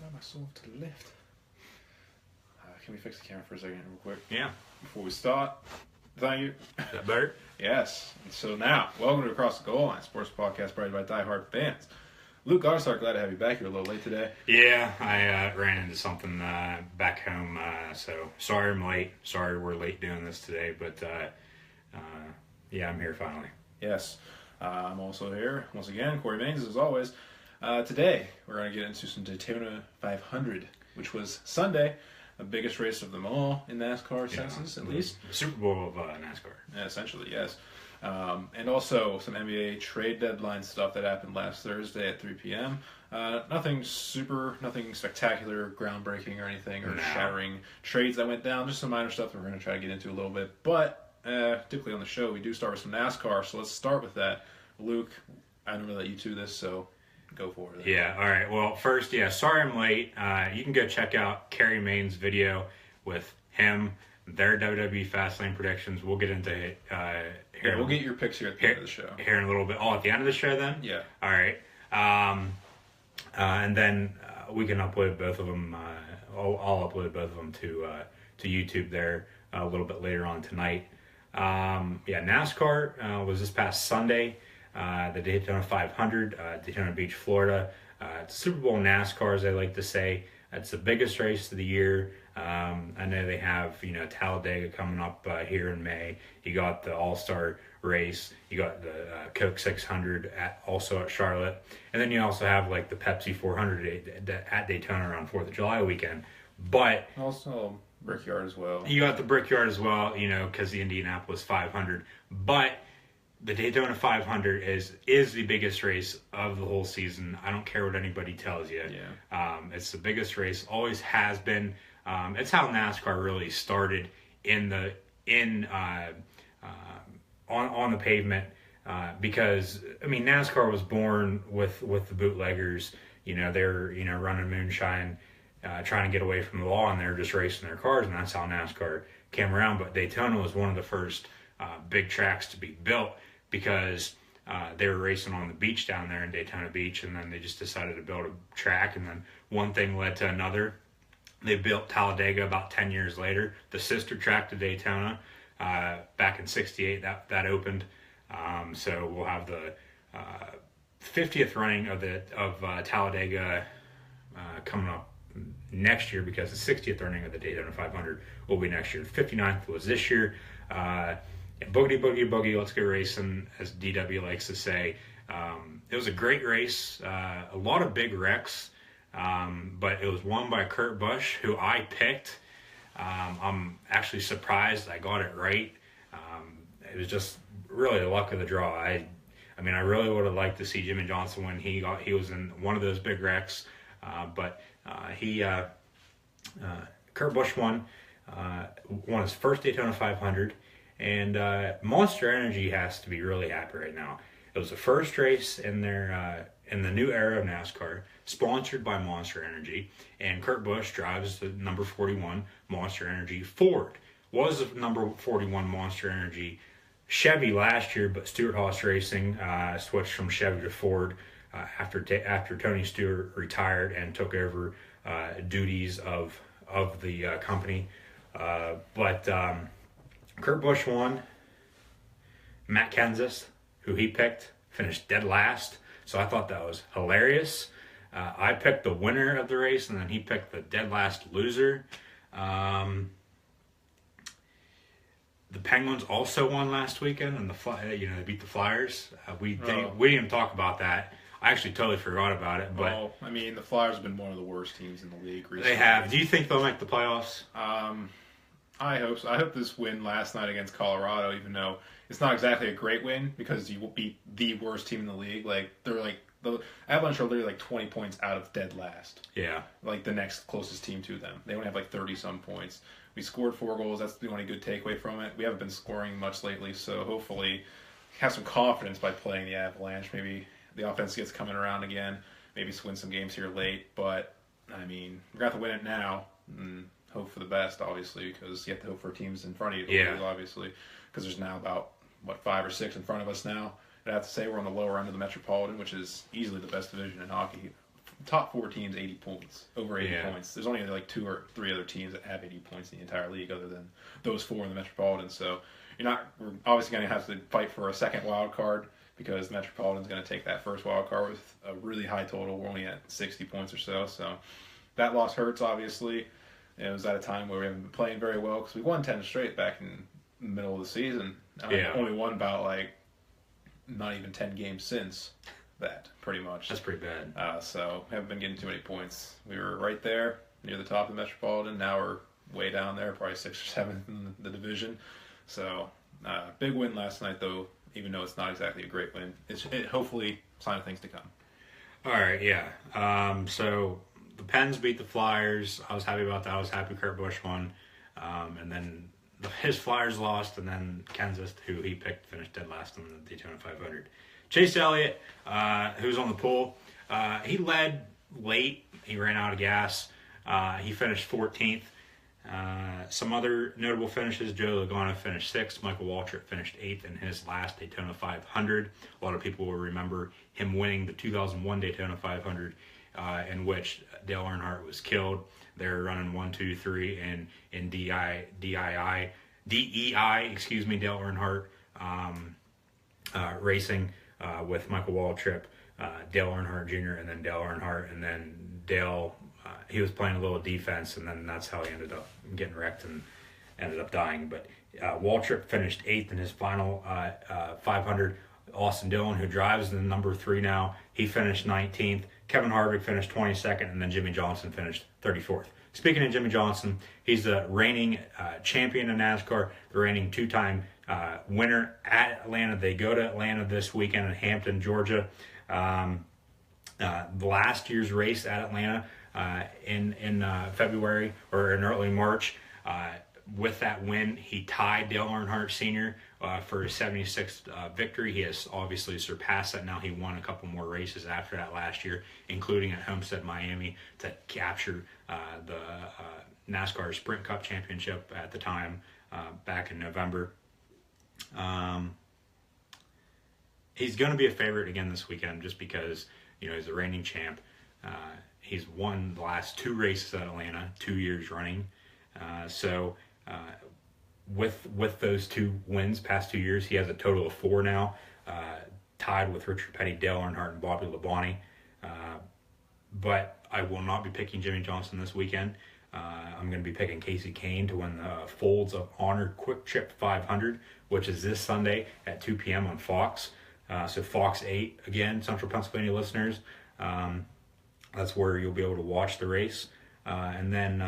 Allow myself to lift. Can we fix the camera for a second real quick? Yeah. Before we start, thank you. Is that better? Yes. And so now, welcome to Across the Goal Line, sports podcast brought to you by diehard fans. Luke Garsar, glad to have you back. You're a little late today. Yeah, I ran into something back home, so sorry I'm late. Sorry we're late doing this today, but yeah, I'm here finally. Yes. I'm also here, once again, Corey Maines, as always. Today, we're going to get into some Daytona 500, which was Sunday, the biggest race of them all in NASCAR census, at least. The Super Bowl of NASCAR. Yeah, essentially, yes. And also some NBA trade deadline stuff that happened last Thursday at 3 p.m. Nothing spectacular, groundbreaking, or anything, or shattering trades that went down. Just some minor stuff that we're going to try to get into a little bit. But typically on the show, we do start with some NASCAR, so let's start with that. Luke, I know that you do this, so go for it. Yeah, all right. Well, first, sorry I'm late. You can go check out Kerry Main's video with him, their WWE Fastlane predictions. We'll get into it here. Yeah, we'll get your picks here at the end of the show. Here in a little bit. Oh, at the end of the show then? Yeah. All right. And then we can upload both of them. I'll upload both of them to YouTube there a little bit later on tonight. NASCAR was this past Sunday. The Daytona 500, Daytona Beach, Florida. It's Super Bowl NASCAR, as they like to say. It's the biggest race of the year. I know they have, Talladega coming up here in May. You got the All-Star race. You got the Coke 600 also at Charlotte. And then you also have like the Pepsi 400 at Daytona around 4th of July weekend. But also Brickyard as well. You got the Brickyard as well, because the Indianapolis 500. But the Daytona 500 is the biggest race of the whole season. I don't care what anybody tells you. Yeah. It's the biggest race, always has been. It's how NASCAR really started on the pavement, because NASCAR was born with the bootleggers. They're running moonshine, trying to get away from the law, and they're just racing their cars, and that's how NASCAR came around. But Daytona was one of the first big tracks to be built, because they were racing on the beach down there in Daytona Beach, and then they just decided to build a track, and then one thing led to another. They built Talladega about 10 years later, the sister track to Daytona, back in '68. That opened. So we'll have the 50th running of Talladega coming up next year, because the 60th running of the Daytona 500 will be next year. The 59th was this year. Boogity, boogie, boogie, let's go racing, as DW likes to say. It was a great race, a lot of big wrecks, but it was won by Kurt Busch, who I picked. I'm actually surprised I got it right. It was just really the luck of the draw. I really would have liked to see Jimmy Johnson win. He was in one of those big wrecks, but Kurt Busch won his first Daytona 500. And Monster Energy has to be really happy right now. It was the first race in in the new era of NASCAR, sponsored by Monster Energy. And Kurt Busch drives the number 41 Monster Energy Ford. Was the number 41 Monster Energy Chevy last year, but Stewart-Haas Racing switched from Chevy to Ford after Tony Stewart retired and took over duties of the company. But Kurt Busch won. Matt Kenseth, who he picked, finished dead last. So I thought that was hilarious. I picked the winner of the race, and then he picked the dead last loser. The Penguins also won last weekend, and they beat the Flyers. We didn't even talk about that. I actually totally forgot about it. But the Flyers have been one of the worst teams in the league recently. They have. Do you think they'll make the playoffs? I hope so. I hope this win last night against Colorado, even though it's not exactly a great win, because you will beat the worst team in the league. The Avalanche are literally 20 points out of dead last. Yeah. The next closest team to them. They only have 30-some points. We scored 4 goals. That's the only good takeaway from it. We haven't been scoring much lately, so hopefully have some confidence by playing the Avalanche. Maybe the offense gets coming around again. Maybe win some games here late. But, we're going to have to win it now. Hope for the best, obviously, because you have to hope for teams in front of you, obviously, because there's now about 5 or 6 in front of us now. I have to say we're on the lower end of the Metropolitan, which is easily the best division in hockey, top 4 teams 80 points, over 80 Yeah. points. There's only like 2 or 3 other teams that have 80 points in the entire league, other than those 4 in the Metropolitan. So we're obviously going to have to fight for a second wild card, because the Metropolitan's going to take that first wild card with a really high total. We're only at 60 points or so. So that loss hurts, obviously. It was at a time where we haven't been playing very well, because we won 10 straight back in the middle of the season. Only won about like not even 10 games since that, pretty much. That's pretty bad. So haven't been getting too many points. We were right there near the top of the Metropolitan. Now we're way down there, probably 6th or 7th in the division. So big win last night, though. Even though it's not exactly a great win, it's hopefully a sign of things to come. All right, yeah. So the Pens beat the Flyers. I was happy about that. I was happy Kurt Busch won. And then his Flyers lost, and then Kansas, who he picked, finished dead last in the Daytona 500. Chase Elliott, who's on the pole, he led late. He ran out of gas. He finished 14th. Some other notable finishes: Joe Logano finished 6th. Michael Waltrip finished 8th in his last Daytona 500. A lot of people will remember him winning the 2001 Daytona 500, in which Dale Earnhardt was killed. They're running 1, 2, 3 in DEI. Dale Earnhardt racing with Michael Waltrip, Dale Earnhardt Jr., and then Dale Earnhardt, and then Dale. He was playing a little defense, and then that's how he ended up getting wrecked and ended up dying. But Waltrip finished 8th in his final 500. Austin Dillon, who drives the number 3 now, he finished 19th. Kevin Harvick finished 22nd, and then Jimmy Johnson finished 34th. Speaking of Jimmy Johnson, he's the reigning champion in NASCAR, the reigning 2-time winner at Atlanta. They go to Atlanta this weekend in Hampton, Georgia. Last year's race at Atlanta in February or in early March, with that win, he tied Dale Earnhardt Sr. For his 76th victory. He has obviously surpassed that now. He won a couple more races after that last year, including at Homestead, Miami, to capture the NASCAR Sprint Cup Championship at the time, back in November. He's going to be a favorite again this weekend, just because he's the reigning champ. He's won the last 2 races at Atlanta, 2 years running. With those 2 wins past 2 years, he has a total of 4 now, tied with Richard Petty, Dale Earnhardt, and Bobby Labonte. But I will not be picking Jimmy Johnson this weekend. I'm going to be picking Casey Kane to win the Folds of Honor Quick Trip 500, which is this Sunday at 2 p.m. on Fox. So Fox 8, again, Central Pennsylvania listeners. That's where you'll be able to watch the race. And then,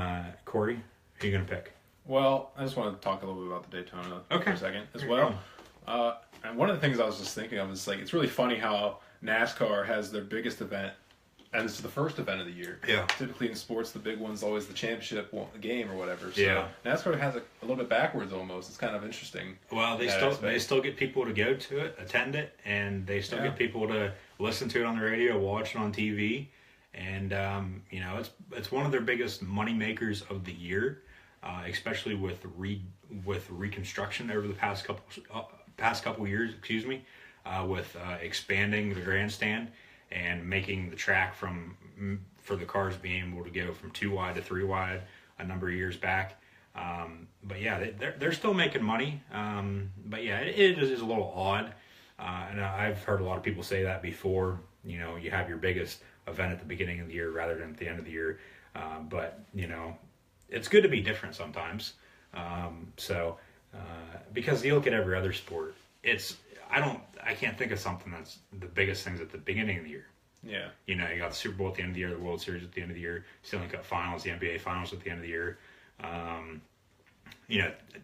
Corey, who are you going to pick? Well, I just want to talk a little bit about the Daytona for a second as well. And one of the things I was just thinking of is, like, it's really funny how NASCAR has their biggest event, and it's the first event of the year. Yeah. Typically in sports, the big one's always the championship game or whatever. So yeah. NASCAR has it a little bit backwards almost. It's kind of interesting. Well, they still get people to go to it, attend it, and they still get people to listen to it on the radio, watch it on TV, and it's one of their biggest money makers of the year. Especially with reconstruction over the past couple years, with expanding the grandstand and making the track for the cars being able to go from 2 wide to 3 wide a number of years back. But yeah, they're still making money. But yeah, it is a little odd, and I've heard a lot of people say that before. You have your biggest event at the beginning of the year rather than at the end of the year. But it's good to be different sometimes. Because you look at every other sport, I can't think of something that's the biggest things at the beginning of the year. Yeah. You got the Super Bowl at the end of the year, the World Series at the end of the year, Stanley Cup Finals, the NBA Finals at the end of the year.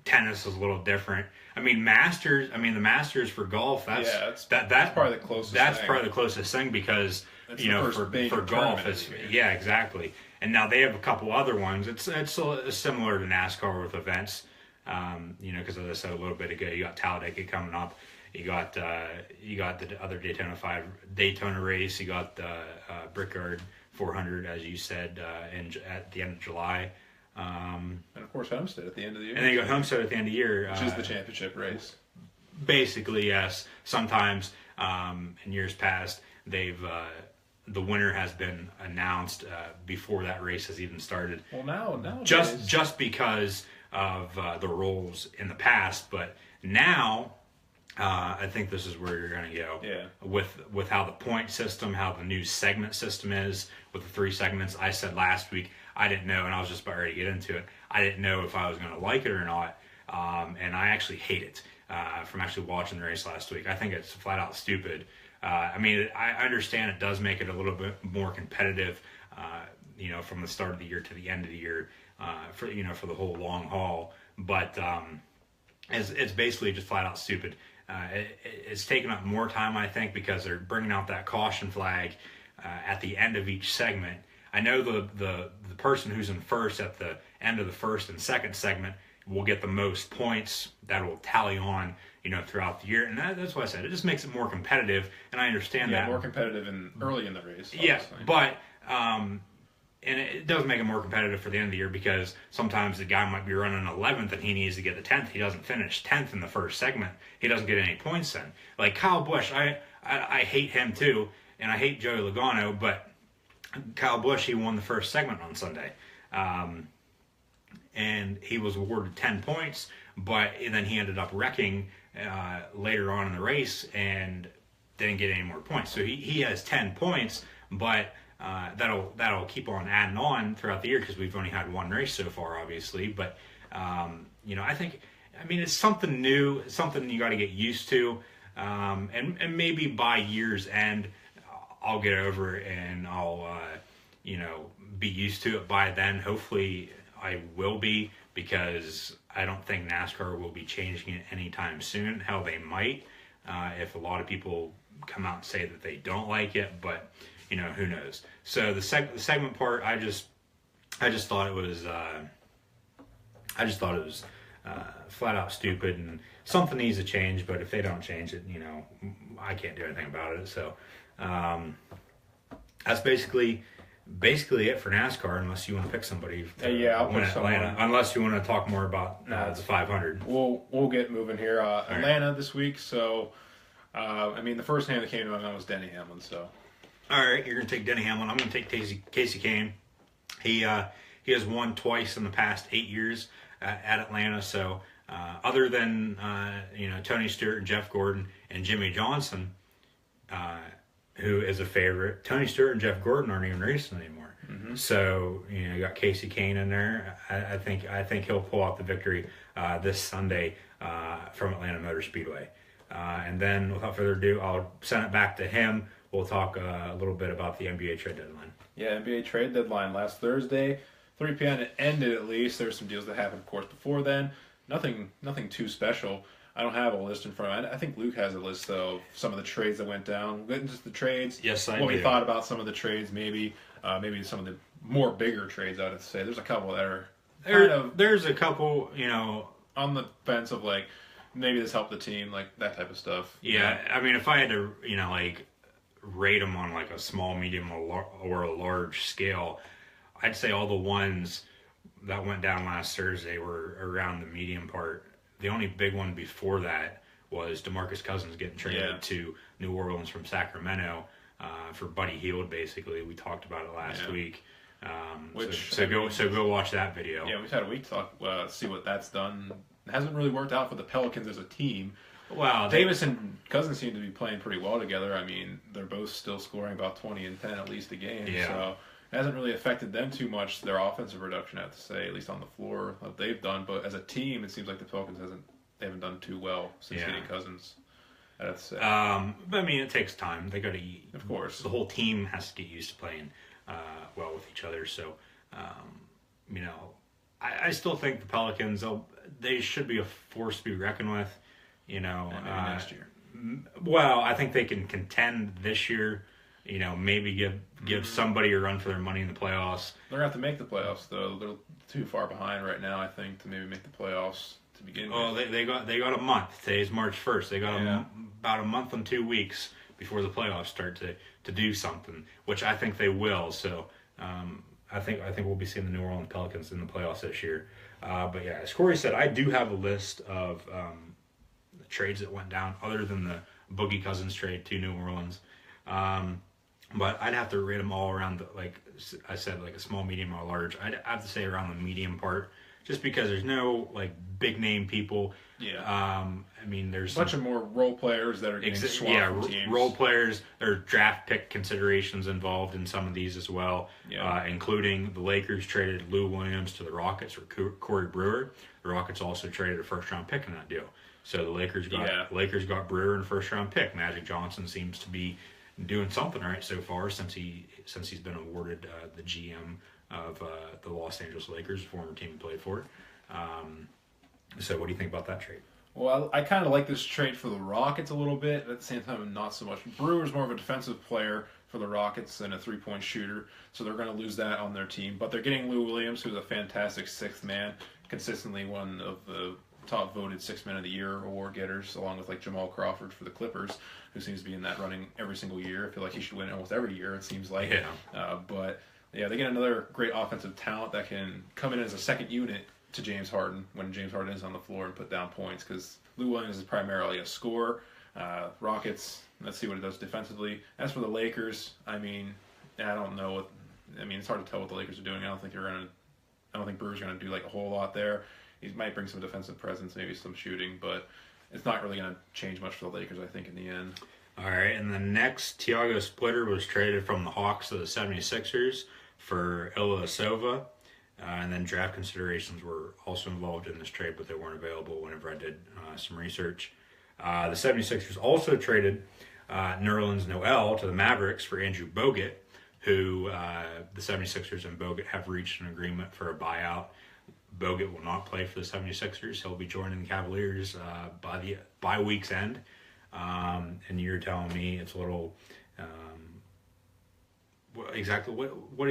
Tennis is a little different. The Masters for golf, that's probably the closest That's thing. probably the closest thing because, for golf, yeah, exactly. And now they have a couple other ones. It's similar to NASCAR with events, because as I said a little bit ago, you got Talladega coming up. You got the other Daytona race. You got the Brickyard 400, as you said, at the end of July. And of course Homestead at the end of the year. And then you got Homestead at the end of the year. Which is the championship race. Basically, yes. Sometimes, in years past, they've the winner has been announced before that race has even started. Well, now just because of the rules in the past, but now I think this is where you're going to go. Yeah. With how the point system, how the new segment system is with the 3 segments. I said last week I didn't know, and I was just about ready to get into it. I didn't know if I was going to like it or not, and I actually hate it from actually watching the race last week. I think it's flat out stupid. I mean, I understand it does make it a little bit more competitive, from the start of the year to the end of the year, for the whole long haul. But it's basically just flat out stupid. It's taken up more time, I think, because they're bringing out that caution flag at the end of each segment. I know the person who's in first at the end of the first and second segment will get the most points. That will tally on, throughout the year, and that's why I said it just makes it more competitive. And I understand that more competitive early in the race. Obviously. Yeah, but and it does make it more competitive for the end of the year, because sometimes the guy might be running 11th and he needs to get the 10th. He doesn't finish 10th in the first segment. He doesn't get any points then. Like Kyle Busch, I hate him too, and I hate Joey Logano, but Kyle Busch, he won the first segment on Sunday. And he was awarded 10 points, but then he ended up wrecking later on in the race and didn't get any more points. So he has 10 points, but that'll keep on adding on throughout the year, because we've only had one race so far, obviously. But I think, it's something new, something you got to get used to, and maybe by year's end, I'll get over it and I'll be used to it by then. Hopefully, I will be, because I don't think NASCAR will be changing it anytime soon. Hell, they might, if a lot of people come out and say that they don't like it, but who knows. So the segment part, I just thought it was flat out stupid, and something needs to change. But if they don't change it, I can't do anything about it. So that's basically it for NASCAR, unless you want to pick somebody to I'll win pick Atlanta. someone. Unless you want to talk more about the 500. We'll get moving here. Atlanta this week. So, the first name that came to my mind was Denny Hamlin. So, all right, you're going to take Denny Hamlin. I'm going to take Casey Kane. He has won twice in the past 8 years at Atlanta. So, other than Tony Stewart and Jeff Gordon and Jimmy Johnson, who is a favorite, Tony Stewart and Jeff Gordon aren't even racing anymore. Mm-hmm. So you got Casey Kane in there. I think he'll pull out the victory this Sunday from Atlanta Motor Speedway. And then, without further ado, I'll send it back to him. We'll talk a little bit about the NBA trade deadline. Yeah, NBA trade deadline last Thursday, 3 p.m. It ended at least. There's some deals that happened, of course, before then. Nothing too special. I don't have a list in front of me. I think Luke has a list, though, of some of the trades that went down. We'll get into the trades. Yes, I do. What we thought about some of the trades, maybe some of the more bigger trades, I would say. There's a couple that are There's a couple, on the fence of, like, maybe this helped the team, like, that type of stuff. Yeah, if I had to, rate them on, like, a small, medium, or a large scale, I'd say all the ones that went down last Thursday were around the medium part. The only big one before that was DeMarcus Cousins getting traded to New Orleans from Sacramento for Buddy Hield. Basically, we talked about it last week. Go watch that video. Yeah, we've had a week to talk, see what that's done. It hasn't really worked out for the Pelicans as a team. Well, Davis and Cousins seem to be playing pretty well together. They're both still scoring about 20 and 10 at least a game. Yeah. So it hasn't really affected them too much, their offensive production, I have to say, at least on the floor, what they've done. But as a team, it seems like the Pelicans haven't done too well since getting Cousins, I have to say. But it takes time. They got to, of course, the whole team has to get used to playing well with each other. So, I still think the Pelicans, they should be a force to be reckoned with. Next year. Well, I think they can contend this year. Maybe give somebody a run for their money in the playoffs. They're going to have to make the playoffs, though. They're too far behind right now, I think, to maybe make the playoffs to begin with. Oh, they got a month. Today's March 1st. They got about a month and 2 weeks before the playoffs start to do something, which I think they will. So I think we'll be seeing the New Orleans Pelicans in the playoffs this year. But yeah, as Corey said, I do have a list of the trades that went down, other than the Boogie Cousins trade to New Orleans. But I'd have to rate them all around, like I said, like a small, medium, or large. I'd have to say around the medium part, just because there's no like big name people. Yeah. I mean, there's a bunch of more role players that are getting swapped from teams. Role players. There are draft pick considerations involved in some of these as well, including the Lakers traded Lou Williams to the Rockets for Corey Brewer. The Rockets also traded a first-round pick in that deal. So the Lakers got Brewer and first-round pick. Magic Johnson seems to be doing something right so far since he's been awarded the GM of the Los Angeles Lakers, former team he played for. So what do you think about that trade? Well, I kind of like this trade for the Rockets a little bit. At the same time, not so much. Brewer's more of a defensive player for the Rockets than a three-point shooter, so they're going to lose that on their team. But they're getting Lou Williams, who's a fantastic sixth man, consistently one of the top voted Sixth Man of the Year award getters, along with like Jamal Crawford for the Clippers, who seems to be in that running every single year. I feel like he should win almost every year, it seems like. Yeah. But yeah, they get another great offensive talent that can come in as a second unit to James Harden when James Harden is on the floor and put down points, because Lou Williams is primarily a scorer. Rockets, let's see what it does defensively. As for the Lakers, I mean, I don't know it's hard to tell what the Lakers are doing. I don't think Brewer's gonna do like a whole lot there. He might bring some defensive presence, maybe some shooting, but it's not really going to change much for the Lakers, I think, in the end. All right, and the next, Thiago Splitter was traded from the Hawks to the 76ers for Ilyasova, and then draft considerations were also involved in this trade, but they weren't available whenever I did some research. The 76ers also traded Nerlens Noel to the Mavericks for Andrew Bogut, who the 76ers and Bogut have reached an agreement for a buyout. Bogut will not play for the 76ers. He'll be joining the Cavaliers by week's end. And you're telling me it's a little what exactly?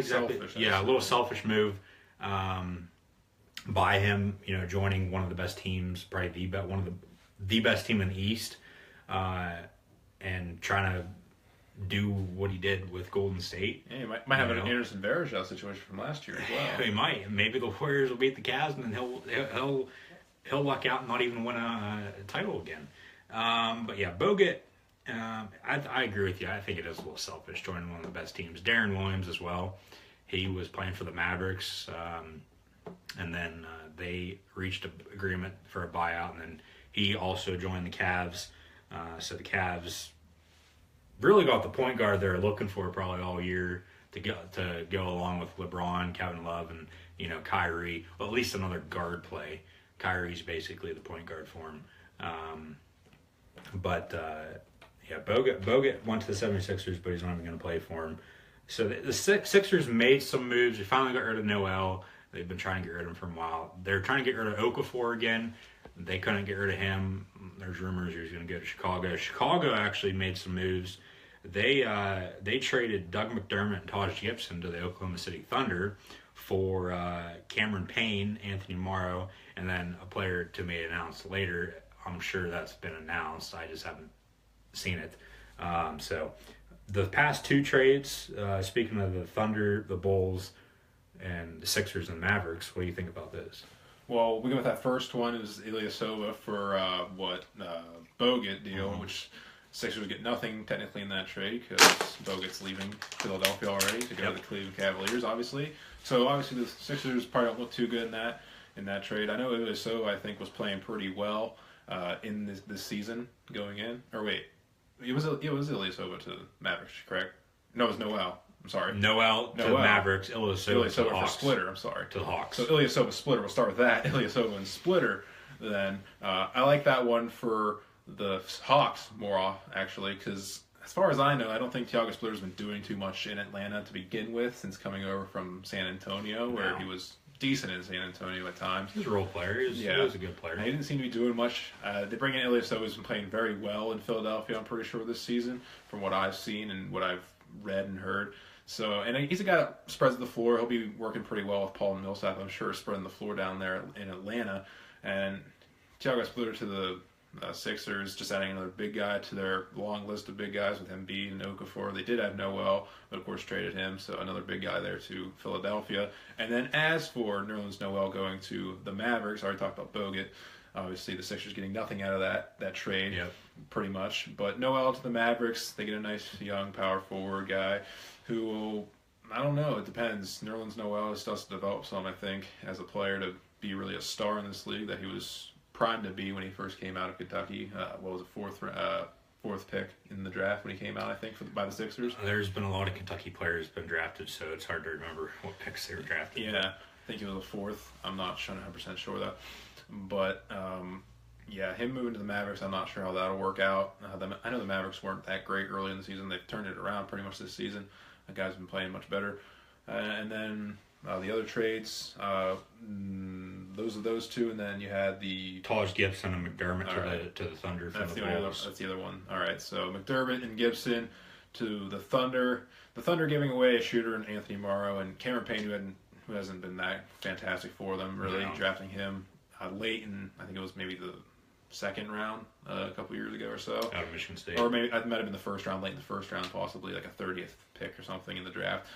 Selfish, yeah, a little selfish move by him. Joining one of the best teams, probably one of the best team in the East, and trying to do what he did with Golden State. Yeah, he might have an Anderson Varejao situation from last year as well. He might. Maybe the Warriors will beat the Cavs, and then he'll luck out and not even win a title again. But yeah, Bogut. I agree with you. I think it is a little selfish joining one of the best teams. Darren Williams as well. He was playing for the Mavericks, and then they reached an agreement for a buyout, and then he also joined the Cavs. So the Cavs really got the point guard they're looking for probably all year to go along with LeBron, Kevin Love, and Kyrie. Well, at least another guard play. Kyrie's basically the point guard for him. Bogut went to the 76ers, but he's not even going to play for him. So the Sixers made some moves. They finally got rid of Noel. They've been trying to get rid of him for a while. They're trying to get rid of Okafor again. They couldn't get rid of him. There's rumors he was going to go to Chicago. Chicago actually made some moves. They traded Doug McDermott and Taj Gibson to the Oklahoma City Thunder for Cameron Payne, Anthony Morrow, and then a player to be announced later. I'm sure that's been announced. I just haven't seen it. So the past two trades, speaking of the Thunder, the Bulls, and the Sixers and Mavericks, what do you think about this? Well, we go with that first one. It was Ilyasova for Bogut deal, which Sixers get nothing technically in that trade because Bogut's leaving Philadelphia already to go to the Cleveland Cavaliers, obviously. So obviously the Sixers probably don't look too good in that trade. I know Ilyasova, I think, was playing pretty well in this season going in. Or wait, it was Ilyasova to the Mavericks, correct? No, it was Noel. I'm sorry. Noel to the Mavericks, Ilyasova to the Hawks. For Splitter, I'm sorry. To the Hawks. So Ilyasova Splitter, we'll start with that. Ilyasova and Splitter, then. I like that one for the Hawks more, actually, because as far as I know, I don't think Thiago Splitter's been doing too much in Atlanta to begin with since coming over from San Antonio, where he was decent in San Antonio at times. He's a role player. He was a good player. And he didn't seem to be doing much. They bring in Ilyasova, who's been playing very well in Philadelphia, I'm pretty sure, this season, from what I've seen and what I've read and heard. So, and he's a guy that spreads the floor. He'll be working pretty well with Paul Millsap, I'm sure, spreading the floor down there in Atlanta. And Thiago Splitter to the Sixers, just adding another big guy to their long list of big guys with Embiid and Okafor. They did have Noel, but of course traded him, so another big guy there to Philadelphia. And then as for Nerlens Noel going to the Mavericks, I already talked about Bogut. Obviously, the Sixers getting nothing out of that trade, Yep. pretty much. But Noel to the Mavericks, they get a nice young power forward guy who will, I don't know, it depends. Nerlens Noel still has to develop some, I think, as a player to be really a star in this league that he was primed to be when he first came out of Kentucky. What was it, fourth pick in the draft when he came out, I think, by the Sixers. There's been a lot of Kentucky players been drafted, so it's hard to remember what picks they were drafted. Yeah, I think he was a fourth. I'm not 100% sure of that. But, yeah, him moving to the Mavericks, I'm not sure how that'll work out. I know the Mavericks weren't that great early in the season. They've turned it around pretty much this season. The guy's been playing much better. And then the other trades, those are those two. And then you had the Taj Gibson and McDermott to the Thunder. That's the other one. All right, so McDermott and Gibson to the Thunder. The Thunder giving away a shooter in Anthony Morrow and Cameron Payne, who hasn't been that fantastic for them, really, drafting him late in, I think it was maybe the second round a couple years ago or so. Out of Michigan State. Or maybe it might have been the first round, late in the first round, possibly like a 30th pick or something in the draft.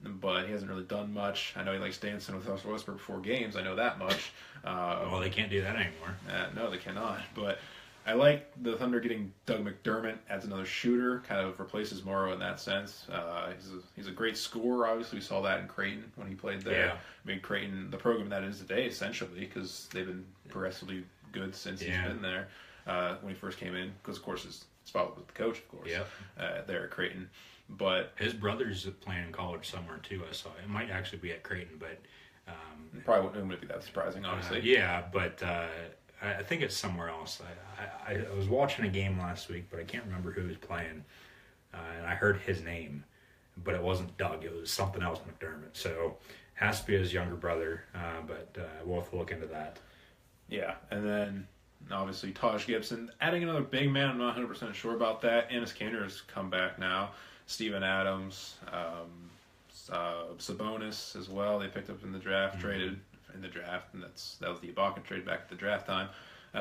But he hasn't really done much. I know he likes dancing with Russell Westbrook before games. I know that much. Well, they can't do that anymore. No, they cannot. But I like the Thunder getting Doug McDermott as another shooter, kind of replaces Morrow in that sense. He's a great scorer. Obviously, we saw that in Creighton when he played there. Yeah. I mean, Creighton, the program that is today, essentially, because they've been progressively good since he's been there when he first came in. Because, of course, his spot was with the coach, of course, there at Creighton. But his brother's playing in college somewhere, too, I saw. It might actually be at Creighton, but... probably wouldn't be that surprising, honestly. But I think it's somewhere else. I was watching a game last week, but I can't remember who was playing. And I heard his name, but it wasn't Doug. It was something else, McDermott. So has to be his younger brother, but we'll have to look into that. Yeah, and then obviously Taj Gibson. Adding another big man, I'm not 100% sure about that. Enes Kanter has come back now. Steven Adams, Sabonis as well. They picked up in the draft, traded in the draft, and that was the Ibaka trade back at the draft time.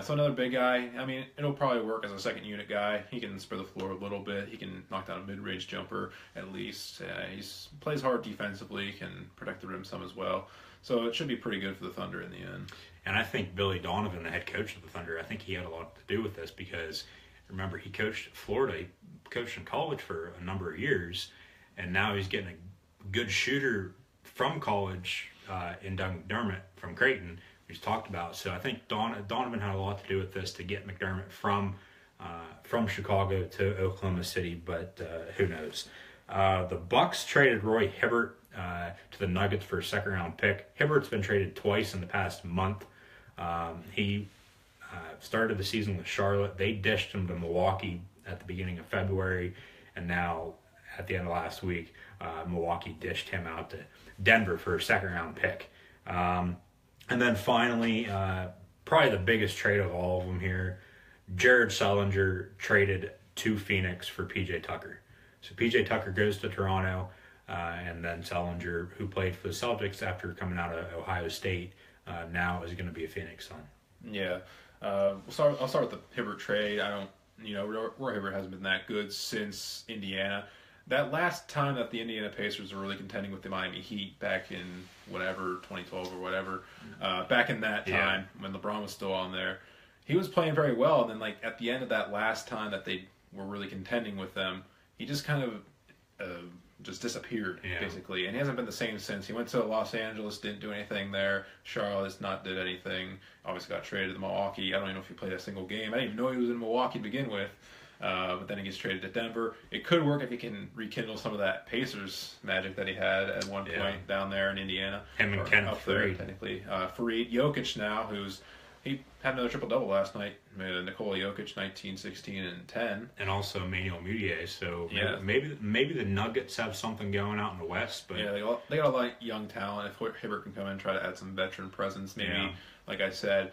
So another big guy. I mean, it'll probably work as a second unit guy. He can spread the floor a little bit. He can knock down a mid-range jumper at least. He plays hard defensively, can protect the rim some as well. So it should be pretty good for the Thunder in the end. And I think Billy Donovan, the head coach of the Thunder, I think he had a lot to do with this because, remember, he coached Florida. He coached in college for a number of years, and now he's getting a good shooter from college in Doug McDermott from Creighton, which talked about. So I think Donovan had a lot to do with this to get McDermott from Chicago to Oklahoma City, but who knows? The Bucks traded Roy Hibbert to the Nuggets for a second-round pick. Hibbert's been traded twice in the past month. He started the season with Charlotte. They dished him to Milwaukee at the beginning of February, and now at the end of last week, Milwaukee dished him out to Denver for a second-round pick. And then finally, probably the biggest trade of all of them here, Jared Sullinger traded to Phoenix for P.J. Tucker. So P.J. Tucker goes to Toronto, and then Sullinger, who played for the Celtics after coming out of Ohio State, now is going to be a Phoenix Sun. Yeah. I'll start with the Hibbert trade. Roy Hibbert hasn't been that good since Indiana. That last time that the Indiana Pacers were really contending with the Miami Heat back in 2012 or whatever, back in that time when LeBron was still on there, he was playing very well. And then at the end of that last time that they were really contending with them, he just kind of just disappeared, basically. And he hasn't been the same since. He went to Los Angeles, didn't do anything there. Charlotte did anything. Obviously got traded to Milwaukee. I don't even know if he played a single game. I didn't even know he was in Milwaukee to begin with. But then he gets traded to Denver. It could work if he can rekindle some of that Pacers magic that he had at one point down there in Indiana. Him and Kenneth Faried. Technically. Faried. Jokic now, he had another triple-double last night. Nikola Jokic, 19, 16, and 10. And also Emmanuel Mudiay. So maybe the Nuggets have something going out in the West. But yeah, they got a lot of young talent. If Hibbert can come in and try to add some veteran presence, maybe, like I said,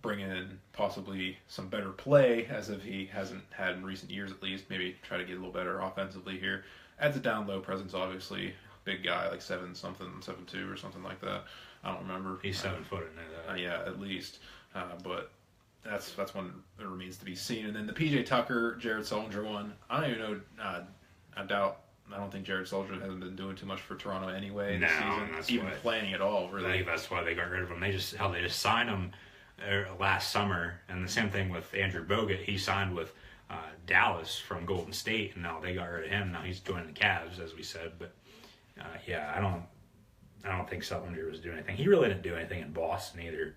bring in possibly some better play, as if he hasn't had in recent years at least. Maybe try to get a little better offensively here. Adds a down-low presence, obviously. Big guy, like 7'2" or something like that. I don't remember. He's 7 foot in there. Yeah, at least. But that's one that remains to be seen. And then the P.J. Tucker, Jared Sullinger one. I don't even know. I don't think Jared Sullinger hasn't been doing too much for Toronto anyway this season. Even playing at all, really. I think that's why they got rid of him. They just signed him last summer, and the same thing with Andrew Bogut. He signed with Dallas from Golden State, and now they got rid of him. Now he's joining the Cavs, as we said. But yeah, I don't think Sullinger was doing anything. He really didn't do anything in Boston either.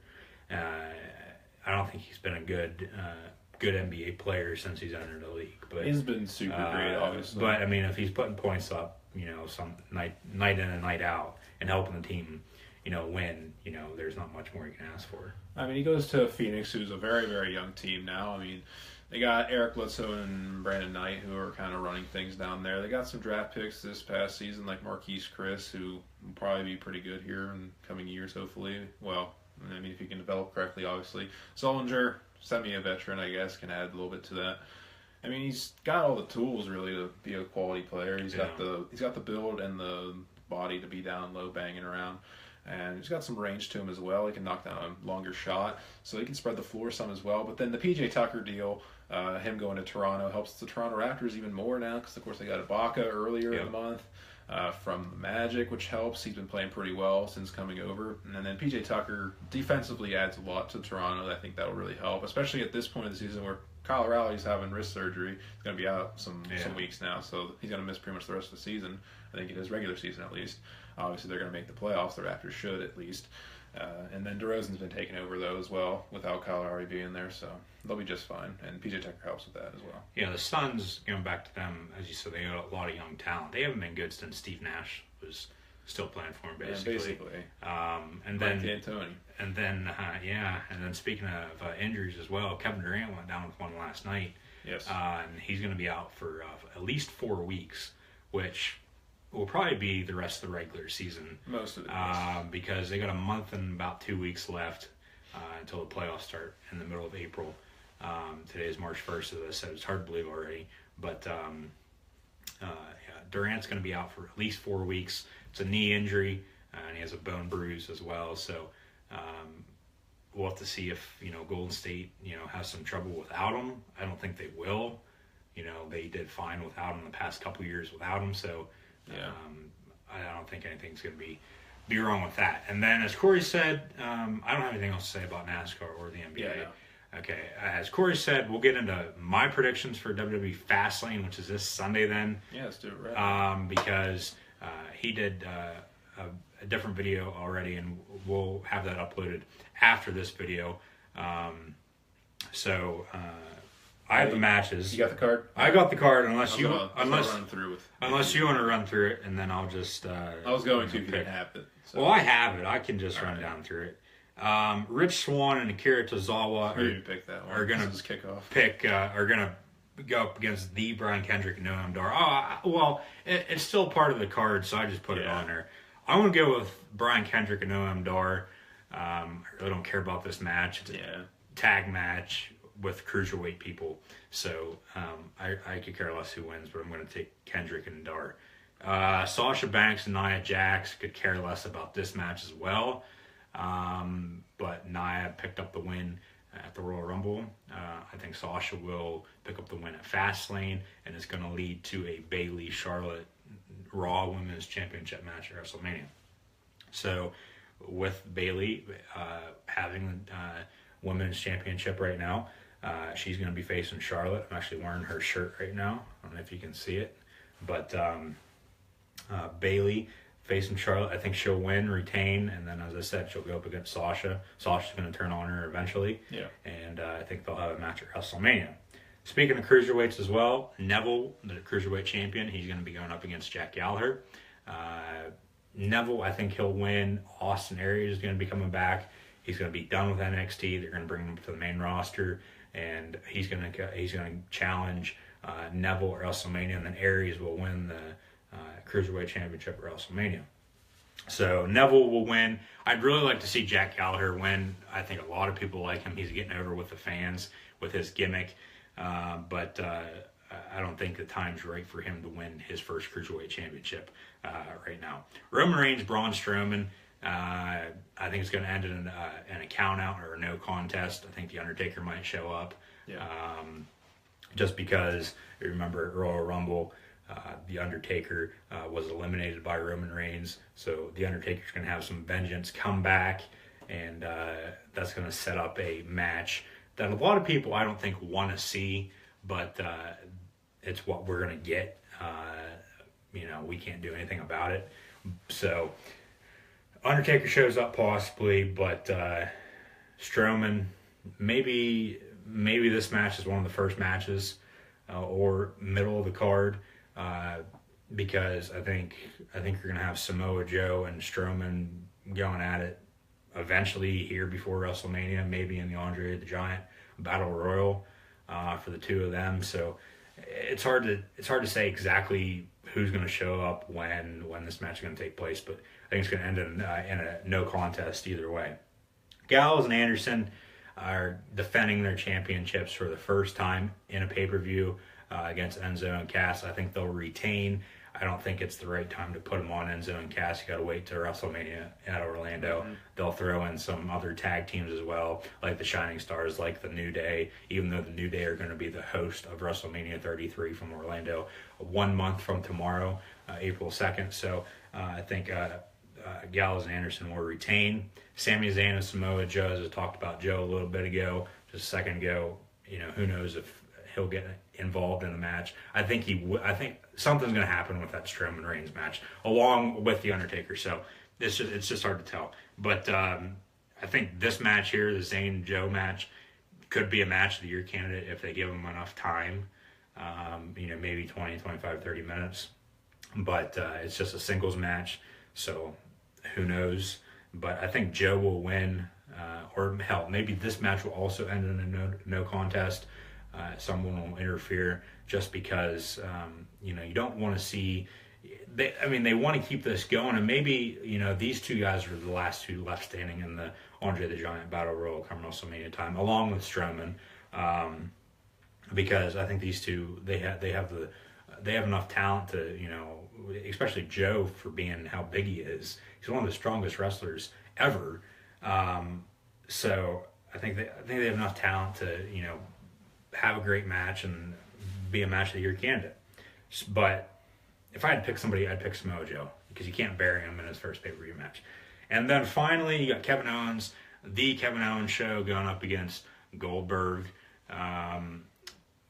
I don't think he's been a good NBA player since he's entered the league. But he's been super great, obviously. But I mean, if he's putting points up, some night in and night out, and helping the team, win, there's not much more you can ask for. I mean, he goes to Phoenix, who's a very, very young team now. I mean, they got Eric Bledsoe and Brandon Knight, who are kind of running things down there. They got some draft picks this past season, like Marquise Chris, who will probably be pretty good here in coming years, hopefully. Well, I mean, if he can develop correctly, obviously. Sullinger, semi-veteran, I guess, can add a little bit to that. I mean, he's got all the tools, really, to be a quality player. He's got the build and the body to be down low, banging around. And he's got some range to him as well. He can knock down a longer shot, so he can spread the floor some as well. But then the PJ Tucker deal, him going to Toronto, helps the Toronto Raptors even more now because, of course, they got Ibaka earlier in the month from the Magic, which helps. He's been playing pretty well since coming over. And then PJ Tucker defensively adds a lot to Toronto. I think that will really help, especially at this point of the season where Kyle Lowry's having wrist surgery. He's going to be out some weeks now, so he's going to miss pretty much the rest of the season. I think in his regular season at least. Obviously, they're going to make the playoffs. The Raptors should at least. And then DeRozan's been taking over though as well without Kyle Lowry being there, so they'll be just fine. And PJ Tucker helps with that as well. Yeah, the Suns, going back to them, as you said, they got a lot of young talent. They haven't been good since Steve Nash was still playing for him, basically. Yeah, basically. And Mike then D'Antoni. And then speaking of injuries as well, Kevin Durant went down with one last night. Yes. And he's going to be out for at least 4 weeks, which will probably be the rest of the regular season. Most of it. Because they got a month and about 2 weeks left until the playoffs start in the middle of April. Today is March 1st, as I said. It's hard to believe already. But Durant's going to be out for at least 4 weeks. It's a knee injury, and he has a bone bruise as well. So we'll have to see if, Golden State, has some trouble without him. I don't think they will. They did fine without him the past couple years without him. So I don't think anything's going to be wrong with that. And then, as Corey said, I don't have anything else to say about NASCAR or the NBA. Yeah. Okay, as Corey said, we'll get into my predictions for WWE Fastlane, which is this Sunday then. Yeah, let's do it right. Because he did a different video already, and we'll have that uploaded after this video. I have the matches. You got the card? I got the card, unless you want to run through it, and then I'll just. I was going to if you didn't have it. So. Well, I have it. I can just run down through it. Rich Swann and Akira Tozawa are going to go up against the Brian Kendrick and Noam Dar. It's still part of the card, so I just put it on there. I want to go with Brian Kendrick and Noam Dar. I really don't care about this match. It's a tag match with cruiserweight people, so I could care less who wins, but I'm going to take Kendrick and Dar. Sasha Banks and Nia Jax could care less about this match as well, but Nia picked up the win at the Royal Rumble. I think Sasha will pick up the win at Fastlane, and it's going to lead to a Bayley-Charlotte Raw Women's Championship match at WrestleMania. So with Bayley having the Women's Championship right now, she's going to be facing Charlotte. I'm actually wearing her shirt right now. I don't know if you can see it. But Bayley facing Charlotte, I think she'll win, retain, and then, as I said, she'll go up against Sasha. Sasha's going to turn on her eventually. Yeah. And I think they'll have a match at WrestleMania. Speaking of cruiserweights as well, Neville, the cruiserweight champion, he's going to be going up against Jack Gallagher. Neville, I think he'll win. Austin Aries is going to be coming back. He's going to be done with NXT. They're going to bring him to the main roster, and he's going to challenge Neville at WrestleMania, and then Aries will win the Cruiserweight Championship at WrestleMania. So Neville will win. I'd really like to see Jack Gallagher win. I think a lot of people like him. He's getting over with the fans with his gimmick, but I don't think the time's right for him to win his first Cruiserweight Championship right now. Roman Reigns, Braun Strowman. I think it's going to end in a count out or a no contest. I think The Undertaker might show up. Yeah. Just because, remember, at Royal Rumble, The Undertaker was eliminated by Roman Reigns. So The Undertaker's going to have some vengeance, come back, and that's going to set up a match that a lot of people I don't think want to see, but it's what we're going to get. We can't do anything about it. So Undertaker shows up possibly, but Strowman, maybe this match is one of the first matches or middle of the card, because I think you're gonna have Samoa Joe and Strowman going at it eventually here before WrestleMania, maybe in the Andre the Giant Battle Royal for the two of them. So it's hard to say exactly who's going to show up when this match is going to take place, but I think it's going to end in a no contest either way. Gallows and Anderson are defending their championships for the first time in a pay-per-view against Enzo and Cass. I think they'll retain. I don't think it's the right time to put them on Enzo and Cass. You got to wait till WrestleMania at Orlando. Mm-hmm. They'll throw in some other tag teams as well, like the Shining Stars, like the New Day, even though the New Day are going to be the host of WrestleMania 33 from Orlando 1 month from tomorrow, April 2nd. So I think Gallows and Anderson will retain. Sami Zayn and Samoa Joe, as I talked about Joe a little bit ago, just a second ago, who knows if he'll get involved in the match. I think I think something's going to happen with that Strowman Reigns match, along with the Undertaker. So it's just hard to tell. But I think this match here, the Zayn Joe match, could be a match of the year candidate if they give him enough time. Maybe 20, 25, 30 minutes. But it's just a singles match, so who knows? But I think Joe will win, or hell, maybe this match will also end in a no contest. Someone will interfere just because, you don't want to see. They want to keep this going, and maybe these two guys are the last two left standing in the Andre the Giant Battle Royal come WrestleMania time, along with Strowman, because I think these two they have enough talent to especially Joe for being how big he is. He's one of the strongest wrestlers ever. So I think they have enough talent to have a great match and be a match of the year candidate. But if I had to pick somebody, I'd pick Samoa Joe, because you can't bury him in his first pay-per-view match. And then finally, you got Kevin Owens, the Kevin Owens show, going up against Goldberg.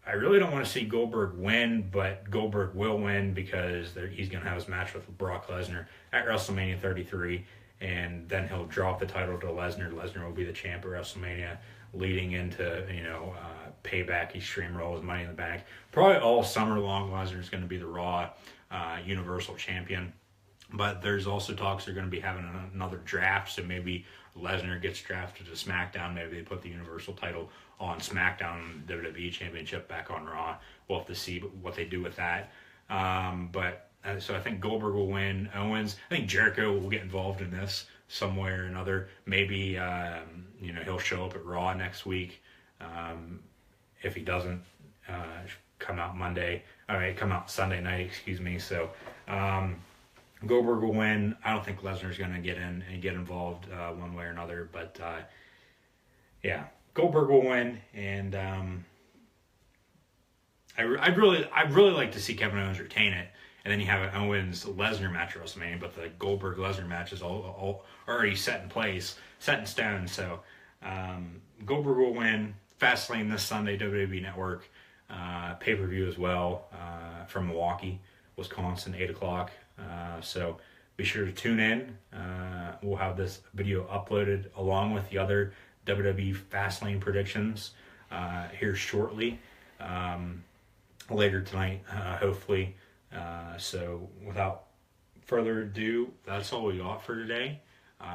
I really don't want to see Goldberg win, but Goldberg will win because he's going to have his match with Brock Lesnar at WrestleMania 33, and then he'll drop the title to Lesnar. Lesnar will be the champ at WrestleMania, leading into Payback, Extreme Rules, Money in the Bank. Probably all summer long, Lesnar is going to be the Raw Universal Champion. But there's also talks they're going to be having another draft, so maybe Lesnar gets drafted to SmackDown. Maybe they put the Universal title on SmackDown and the WWE Championship back on Raw. We'll have to see what they do with that. So I think Goldberg will win. Owens, I think Jericho will get involved in this some way or another. Maybe he'll show up at Raw next week. If he doesn't, come out Sunday night. Excuse me. So. Goldberg will win. I don't think Lesnar's going to get in and get involved one way or another, but Goldberg will win, and I'd really like to see Kevin Owens retain it, and then you have an Owens Lesnar match at WrestleMania, but the Goldberg Lesnar match is all already set in stone. So Goldberg will win. Fastlane this Sunday, WWE Network, pay-per-view as well from Milwaukee, Wisconsin, 8:00. So be sure to tune in. We'll have this video uploaded along with the other WWE Fastlane predictions here shortly, later tonight, hopefully. So without further ado, that's all we got for today.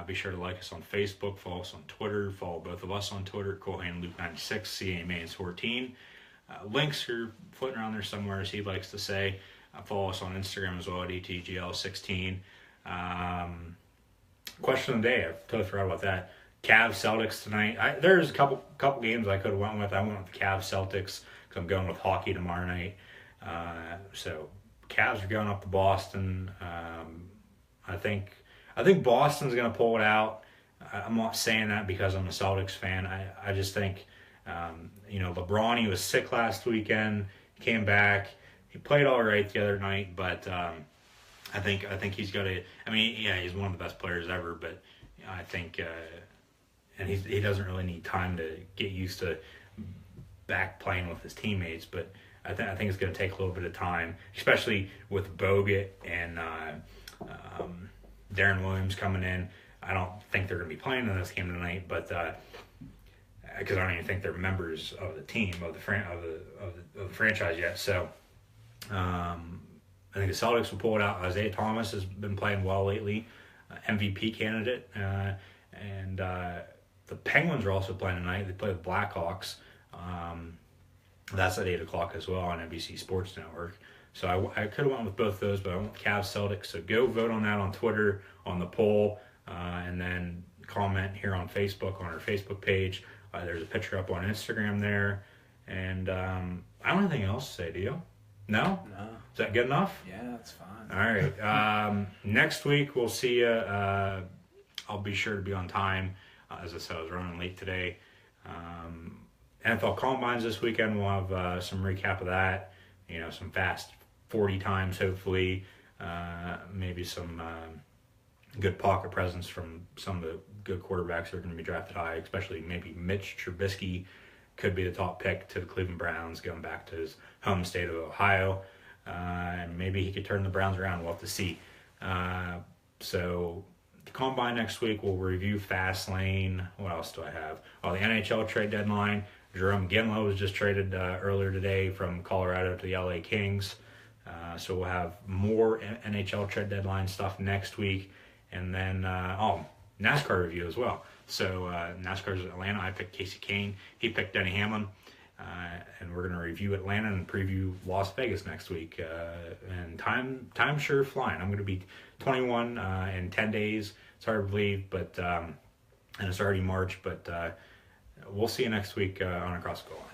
Be sure to like us on Facebook, follow us on Twitter, follow both of us on Twitter, ColeHandLuke96, CAMains14. Links are floating around there somewhere, as he likes to say. Follow us on Instagram as well at ETGL16. Question of the day, I totally forgot about that. Cavs Celtics tonight. There's a couple games I could have went with. I went with the Cavs Celtics because I'm going with hockey tomorrow night. So Cavs are going up to Boston. I think Boston's going to pull it out. I'm not saying that because I'm a Celtics fan. I just think LeBron, he was sick last weekend, came back. He played all right the other night, but I think he's got to. He's one of the best players ever. But I think and he doesn't really need time to get used to back playing with his teammates. But I think it's going to take a little bit of time, especially with Bogut and Darren Williams coming in. I don't think they're going to be playing in this game tonight, but because I don't even think they're members of the team of the franchise yet. So I think the Celtics will pull it out. Isaiah Thomas has been playing well lately, MVP candidate, and the Penguins are also playing tonight. They play the Blackhawks. That's at 8 o'clock as well on NBC Sports Network. So I could have went with both those, but I went with Cavs Celtics. So go vote on that on Twitter, on the poll, and then comment here on Facebook, on our Facebook page. There's a picture up on Instagram there. And I don't have anything else to say, do you? No? No. Is that good enough? Yeah, that's fine. All right. Next week, we'll see you. I'll be sure to be on time. As I said, I was running late today. NFL Combines this weekend. We'll have some recap of that. Some fast 40 times, hopefully. Maybe some good pocket presence from some of the good quarterbacks that are going to be drafted high, especially maybe Mitch Trubisky could be the top pick to the Cleveland Browns, going back to his home state of Ohio. And maybe he could turn the Browns around. We'll have to see. So the Combine next week, we'll review Fastlane. What else do I have? The NHL trade deadline. Jerome Ginla was just traded earlier today from Colorado to the LA Kings. So we'll have more NHL trade deadline stuff next week. And then, NASCAR review as well. So NASCAR's Atlanta. I picked Casey Kane. He picked Denny Hamlin. And we're going to review Atlanta and preview Las Vegas next week. And time sure flying. I'm going to be 21 in 10 days. It's hard to believe, but and it's already March. But we'll see you next week on Across the Goal Line.